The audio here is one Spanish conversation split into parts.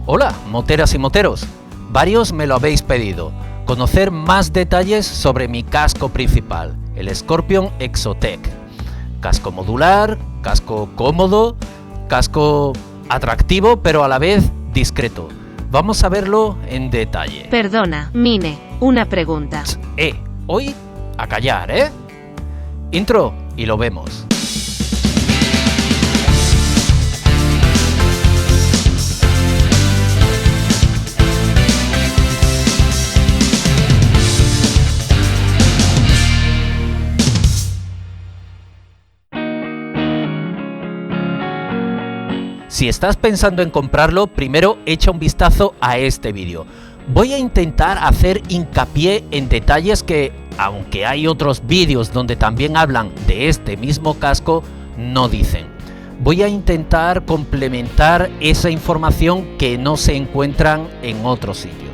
Hola, moteras y moteros. Varios me lo habéis pedido. Conocer más detalles sobre mi casco principal, el Scorpion Exotec. Casco modular, casco cómodo, casco atractivo pero a la vez discreto. Vamos a verlo en detalle. Perdona, Mine, una pregunta. Hoy a callar, ¿eh? Intro y lo vemos. Si estás pensando en comprarlo, primero echa un vistazo a este vídeo. Voy a intentar hacer hincapié en detalles que, aunque hay otros vídeos donde también hablan de este mismo casco, no dicen. Voy a intentar complementar esa información que no se encuentran en otros sitios.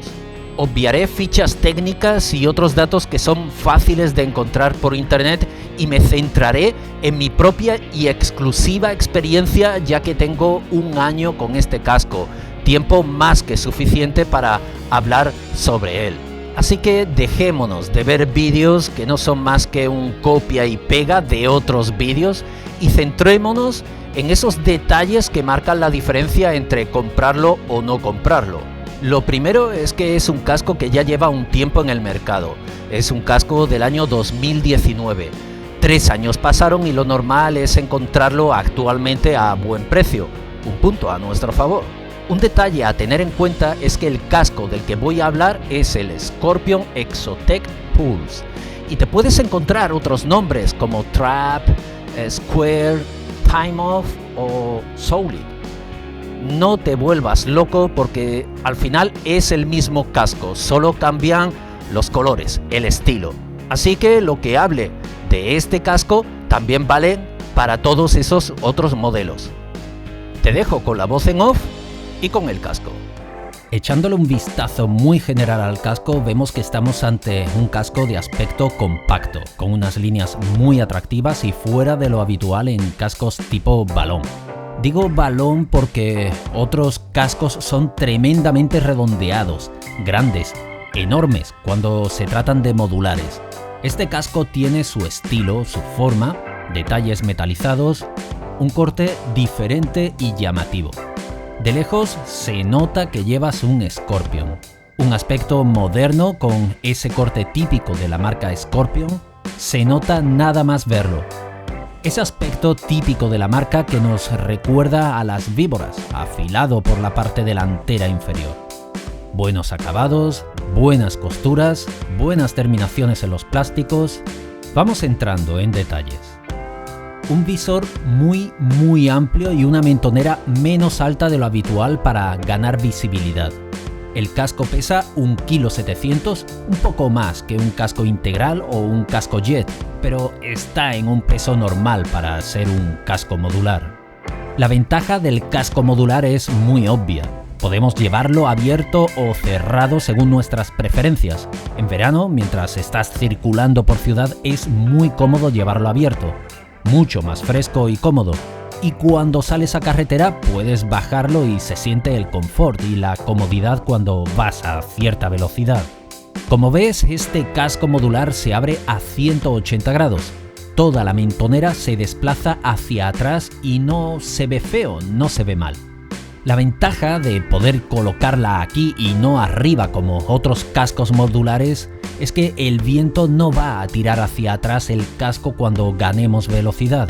Obviaré fichas técnicas y otros datos que son fáciles de encontrar por internet y me centraré en mi propia y exclusiva experiencia, ya que tengo un año con este casco, tiempo más que suficiente para hablar sobre él. Así que dejémonos de ver vídeos que no son más que un copia y pega de otros vídeos y centrémonos en esos detalles que marcan la diferencia entre comprarlo o no comprarlo. Lo primero es que es un casco que ya lleva un tiempo en el mercado. Es un casco del año 2019. 3 años pasaron y lo normal es encontrarlo actualmente a buen precio. Un punto a nuestro favor. Un detalle a tener en cuenta es que el casco del que voy a hablar es el Scorpion Exotec Pulse. Y te puedes encontrar otros nombres como Trap, Square, Time Off o Solid. No te vuelvas loco porque al final es el mismo casco, solo cambian los colores, el estilo. Así que lo que hable de este casco también vale para todos esos otros modelos. Te dejo con la voz en off y con el casco. Echándole un vistazo muy general al casco, vemos que estamos ante un casco de aspecto compacto, con unas líneas muy atractivas y fuera de lo habitual en cascos tipo balón. Digo balón porque otros cascos son tremendamente redondeados, grandes, enormes cuando se tratan de modulares. Este casco tiene su estilo, su forma, detalles metalizados, un corte diferente y llamativo. De lejos se nota que llevas un Scorpion, un aspecto moderno con ese corte típico de la marca Scorpion, se nota nada más verlo. Ese aspecto típico de la marca que nos recuerda a las víboras, afilado por la parte delantera inferior. Buenos acabados, buenas costuras, buenas terminaciones en los plásticos. Vamos entrando en detalles. Un visor muy amplio y una mentonera menos alta de lo habitual para ganar visibilidad. El casco pesa 1,7 kg, un poco más que un casco integral o un casco jet, pero está en un peso normal para ser un casco modular. La ventaja del casco modular es muy obvia. Podemos llevarlo abierto o cerrado según nuestras preferencias. En verano, mientras estás circulando por ciudad, es muy cómodo llevarlo abierto, mucho más fresco y cómodo. Y cuando sales a carretera puedes bajarlo y se siente el confort y la comodidad cuando vas a cierta velocidad. Como ves, este casco modular se abre a 180 grados. Toda la mentonera se desplaza hacia atrás y no se ve feo, no se ve mal. La ventaja de poder colocarla aquí y no arriba como otros cascos modulares es que el viento no va a tirar hacia atrás el casco cuando ganemos velocidad.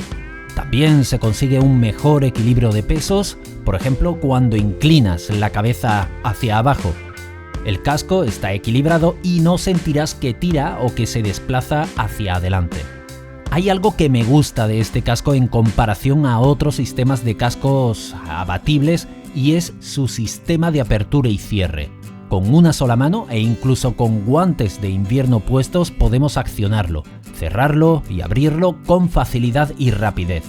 También se consigue un mejor equilibrio de pesos, por ejemplo cuando inclinas la cabeza hacia abajo. El casco está equilibrado y no sentirás que tira o que se desplaza hacia adelante. Hay algo que me gusta de este casco en comparación a otros sistemas de cascos abatibles y es su sistema de apertura y cierre. Con una sola mano e incluso con guantes de invierno puestos podemos accionarlo, cerrarlo y abrirlo con facilidad y rapidez.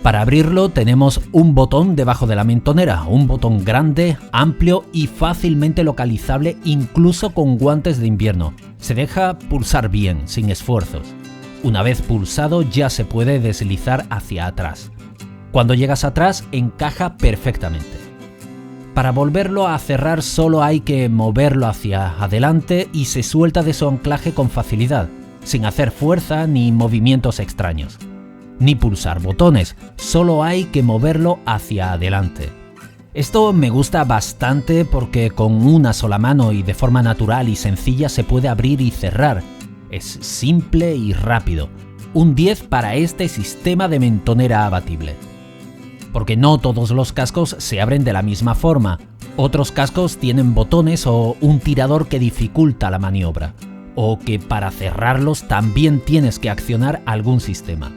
Para abrirlo tenemos un botón debajo de la mentonera, un botón grande, amplio y fácilmente localizable incluso con guantes de invierno. Se deja pulsar bien, sin esfuerzos. Una vez pulsado ya se puede deslizar hacia atrás. Cuando llegas atrás encaja perfectamente. Para volverlo a cerrar solo hay que moverlo hacia adelante y se suelta de su anclaje con facilidad, sin hacer fuerza ni movimientos extraños. Ni pulsar botones, solo hay que moverlo hacia adelante. Esto me gusta bastante porque con una sola mano y de forma natural y sencilla se puede abrir y cerrar. Es simple y rápido. Un 10 para este sistema de mentonera abatible. Porque no todos los cascos se abren de la misma forma. Otros cascos tienen botones o un tirador que dificulta la maniobra. O que para cerrarlos también tienes que accionar algún sistema.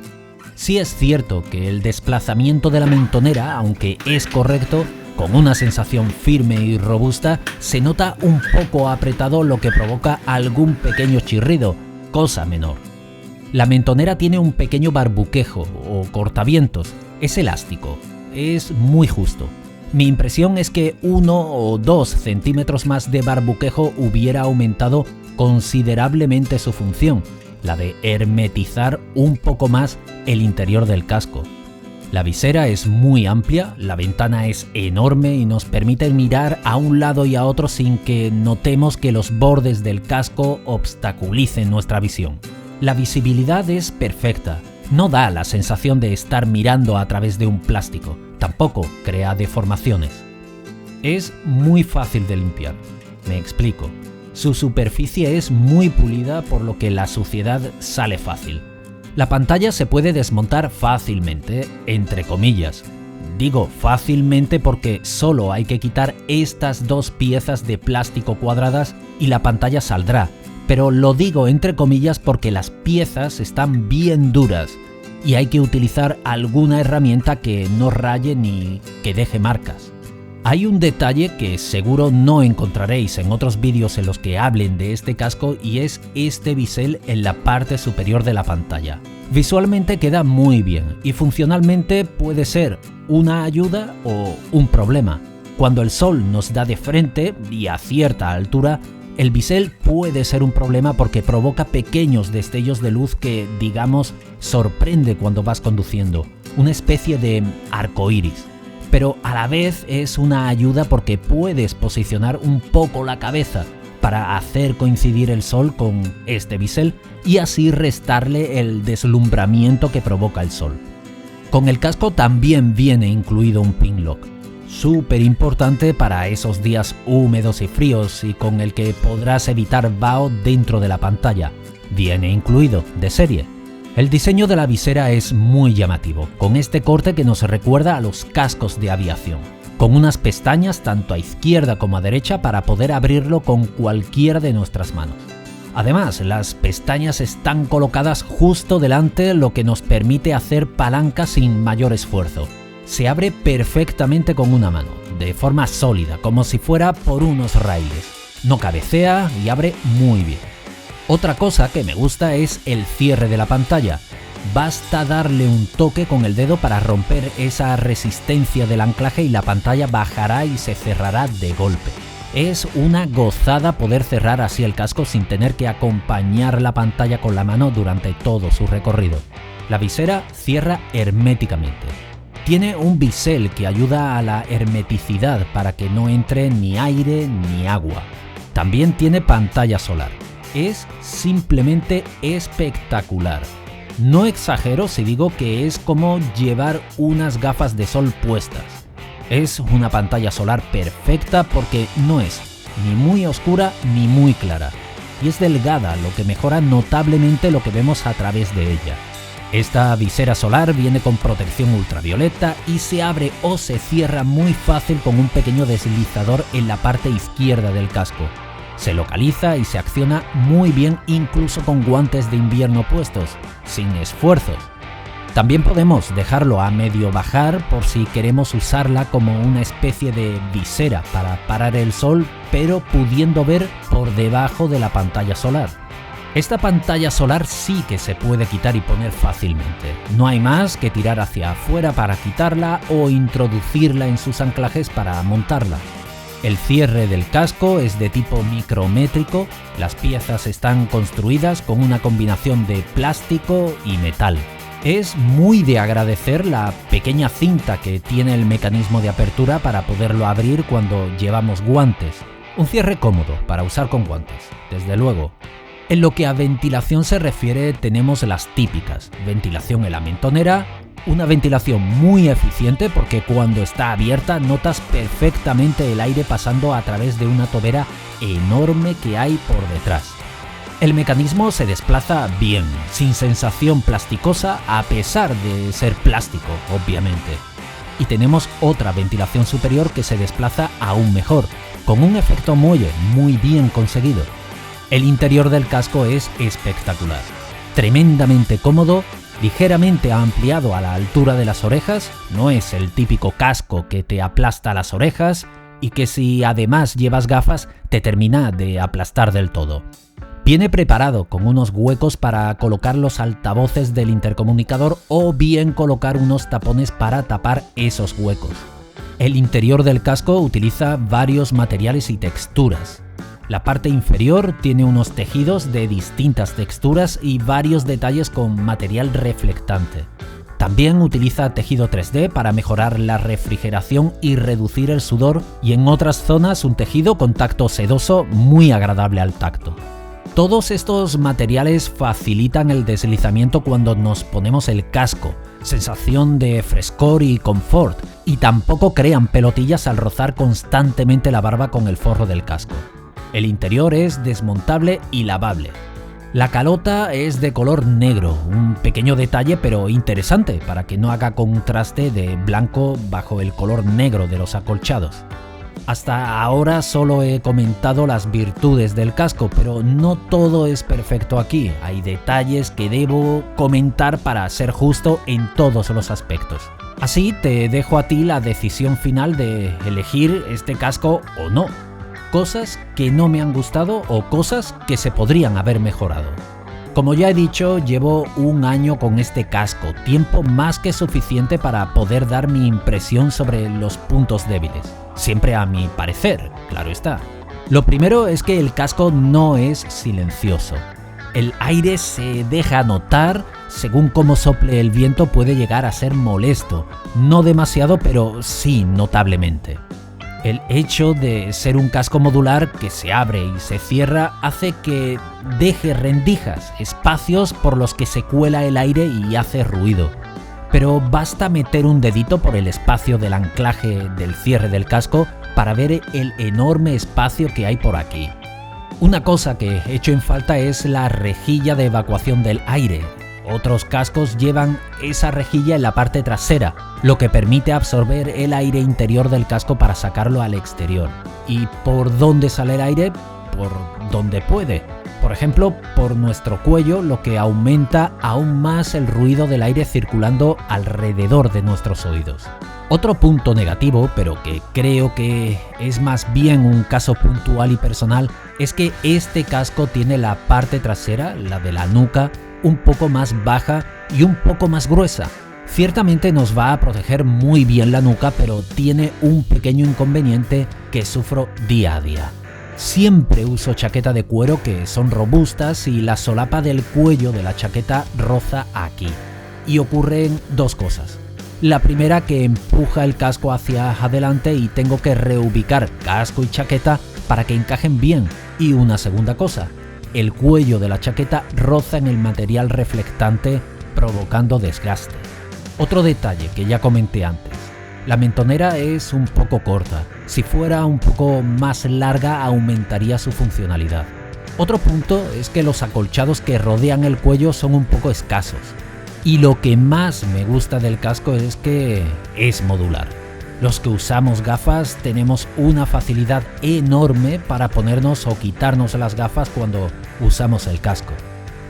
Sí es cierto que el desplazamiento de la mentonera, aunque es correcto, con una sensación firme y robusta, se nota un poco apretado, lo que provoca algún pequeño chirrido, cosa menor. La mentonera tiene un pequeño barbuquejo o cortavientos, es elástico, es muy justo. Mi impresión es que 1 o 2 centímetros más de barbuquejo hubiera aumentado considerablemente su función, la de hermetizar un poco más el interior del casco. La visera es muy amplia, la ventana es enorme y nos permite mirar a un lado y a otro sin que notemos que los bordes del casco obstaculicen nuestra visión. La visibilidad es perfecta, no da la sensación de estar mirando a través de un plástico, tampoco crea deformaciones. Es muy fácil de limpiar, me explico. Su superficie es muy pulida, por lo que la suciedad sale fácil. La pantalla se puede desmontar fácilmente, entre comillas. Digo fácilmente porque solo hay que quitar estas 2 piezas de plástico cuadradas y la pantalla saldrá, pero lo digo entre comillas porque las piezas están bien duras y hay que utilizar alguna herramienta que no raye ni que deje marcas. Hay un detalle que seguro no encontraréis en otros vídeos en los que hablen de este casco y es este bisel en la parte superior de la pantalla. Visualmente queda muy bien y funcionalmente puede ser una ayuda o un problema. Cuando el sol nos da de frente y a cierta altura, el bisel puede ser un problema porque provoca pequeños destellos de luz que, digamos, sorprende cuando vas conduciendo, una especie de arco iris. Pero a la vez es una ayuda porque puedes posicionar un poco la cabeza para hacer coincidir el sol con este bisel y así restarle el deslumbramiento que provoca el sol. Con el casco también viene incluido un pin lock, súper importante para esos días húmedos y fríos y con el que podrás evitar vaho dentro de la pantalla. Viene incluido de serie. El diseño de la visera es muy llamativo, con este corte que nos recuerda a los cascos de aviación, con unas pestañas tanto a izquierda como a derecha para poder abrirlo con cualquiera de nuestras manos. Además, las pestañas están colocadas justo delante, lo que nos permite hacer palanca sin mayor esfuerzo. Se abre perfectamente con una mano, de forma sólida, como si fuera por unos raíles. No cabecea y abre muy bien. Otra cosa que me gusta es el cierre de la pantalla. Basta darle un toque con el dedo para romper esa resistencia del anclaje y la pantalla bajará y se cerrará de golpe. Es una gozada poder cerrar así el casco sin tener que acompañar la pantalla con la mano durante todo su recorrido. La visera cierra herméticamente. Tiene un bisel que ayuda a la hermeticidad para que no entre ni aire ni agua. También tiene pantalla solar. Es simplemente espectacular. No exagero si digo que es como llevar unas gafas de sol puestas. Es una pantalla solar perfecta porque no es ni muy oscura ni muy clara. Y es delgada, lo que mejora notablemente lo que vemos a través de ella. Esta visera solar viene con protección ultravioleta y se abre o se cierra muy fácil con un pequeño deslizador en la parte izquierda del casco. Se localiza y se acciona muy bien incluso con guantes de invierno puestos, sin esfuerzos. También podemos dejarlo a medio bajar por si queremos usarla como una especie de visera para parar el sol, pero pudiendo ver por debajo de la pantalla solar. Esta pantalla solar sí que se puede quitar y poner fácilmente. No hay más que tirar hacia afuera para quitarla o introducirla en sus anclajes para montarla. El cierre del casco es de tipo micrométrico, las piezas están construidas con una combinación de plástico y metal. Es muy de agradecer la pequeña cinta que tiene el mecanismo de apertura para poderlo abrir cuando llevamos guantes. Un cierre cómodo para usar con guantes, desde luego. En lo que a ventilación se refiere, tenemos las típicas: ventilación en la mentonera, una ventilación muy eficiente porque cuando está abierta notas perfectamente el aire pasando a través de una tobera enorme que hay por detrás. El mecanismo se desplaza bien, sin sensación plasticosa a pesar de ser plástico, obviamente. Y tenemos otra ventilación superior que se desplaza aún mejor, con un efecto muelle muy bien conseguido. El interior del casco es espectacular, tremendamente cómodo, ligeramente ampliado a la altura de las orejas, no es el típico casco que te aplasta las orejas y que si además llevas gafas te termina de aplastar del todo. Viene preparado con unos huecos para colocar los altavoces del intercomunicador o bien colocar unos tapones para tapar esos huecos. El interior del casco utiliza varios materiales y texturas. La parte inferior tiene unos tejidos de distintas texturas y varios detalles con material reflectante. También utiliza tejido 3D para mejorar la refrigeración y reducir el sudor, y en otras zonas un tejido con tacto sedoso muy agradable al tacto. Todos estos materiales facilitan el deslizamiento cuando nos ponemos el casco, sensación de frescor y confort, y tampoco crean pelotillas al rozar constantemente la barba con el forro del casco. El interior es desmontable y lavable. La calota es de color negro, un pequeño detalle pero interesante para que no haga contraste de blanco bajo el color negro de los acolchados. Hasta ahora solo he comentado las virtudes del casco, pero no todo es perfecto aquí. Hay detalles que debo comentar para ser justo en todos los aspectos. Así te dejo a ti la decisión final de elegir este casco o no. Cosas que no me han gustado o cosas que se podrían haber mejorado. Como ya he dicho, llevo un año con este casco, tiempo más que suficiente para poder dar mi impresión sobre los puntos débiles. Siempre a mi parecer, claro está. Lo primero es que el casco no es silencioso. El aire se deja notar, según cómo sople el viento puede llegar a ser molesto. No demasiado, pero sí notablemente. El hecho de ser un casco modular que se abre y se cierra hace que deje rendijas, espacios por los que se cuela el aire y hace ruido. Pero basta meter un dedito por el espacio del anclaje del cierre del casco para ver el enorme espacio que hay por aquí. Una cosa que echo en falta es la rejilla de evacuación del aire. Otros cascos llevan esa rejilla en la parte trasera, lo que permite absorber el aire interior del casco para sacarlo al exterior. ¿Y por dónde sale el aire? Por donde puede. Por ejemplo, por nuestro cuello, lo que aumenta aún más el ruido del aire circulando alrededor de nuestros oídos. Otro punto negativo, pero que creo que es más bien un caso puntual y personal, es que este casco tiene la parte trasera, la de la nuca, un poco más baja y un poco más gruesa. Ciertamente nos va a proteger muy bien la nuca, pero tiene un pequeño inconveniente que sufro día a día. Siempre uso chaqueta de cuero que son robustas y la solapa del cuello de la chaqueta roza aquí. Y ocurren dos cosas. La primera, que empuja el casco hacia adelante y tengo que reubicar casco y chaqueta para que encajen bien. Y una segunda cosa, el cuello de la chaqueta roza en el material reflectante provocando desgaste. Otro detalle que ya comenté antes. La mentonera es un poco corta. Si fuera un poco más larga aumentaría su funcionalidad. Otro punto es que los acolchados que rodean el cuello son un poco escasos. Y lo que más me gusta del casco es que es modular. Los que usamos gafas tenemos una facilidad enorme para ponernos o quitarnos las gafas cuando usamos el casco.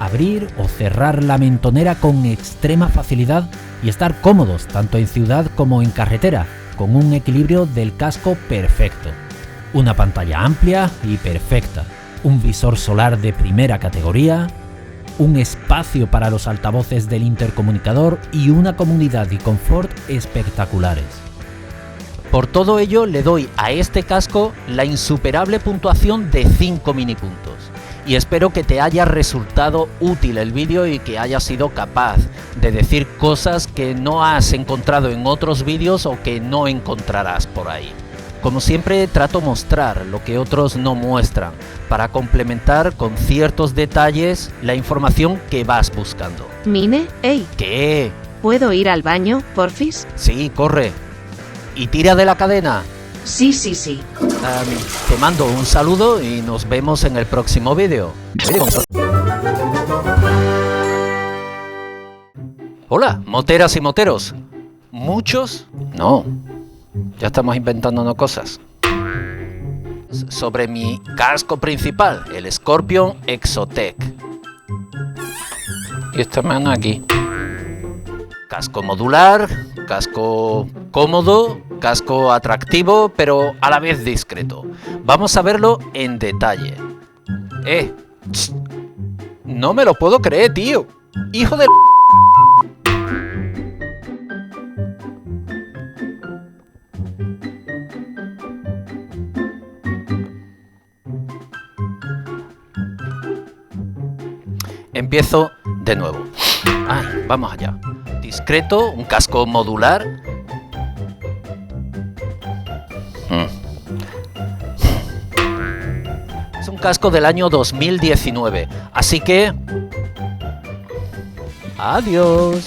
Abrir o cerrar la mentonera con extrema facilidad y estar cómodos tanto en ciudad como en carretera, con un equilibrio del casco perfecto. Una pantalla amplia y perfecta, un visor solar de primera categoría, un espacio para los altavoces del intercomunicador y una comodidad y confort espectaculares. Por todo ello le doy a este casco la insuperable puntuación de 5 minipuntos. y espero que te haya resultado útil el vídeo y que hayas sido capaz de decir cosas que no has encontrado en otros vídeos o que no encontrarás por ahí. Como siempre, trato de mostrar lo que otros no muestran para complementar con ciertos detalles la información que vas buscando. Mine, hey, ¿Qué? ¿puedo ir al baño, porfis? Sí, corre. Y tira de la cadena. Sí, sí, sí. Te mando un saludo y nos vemos en el próximo vídeo. Hola, moteras y moteros. ¿Muchos? No. Ya estamos inventándonos cosas. Sobre mi casco principal, el Scorpion Exotec. Y esta mano aquí. Casco modular, casco cómodo, casco atractivo, pero a la vez discreto. Vamos a verlo en detalle. Tss, no me lo puedo creer, tío. Hijo de... Empiezo de nuevo. Ay, vamos allá. Discreto, un casco modular. Es un casco del año 2019, así que... Adiós.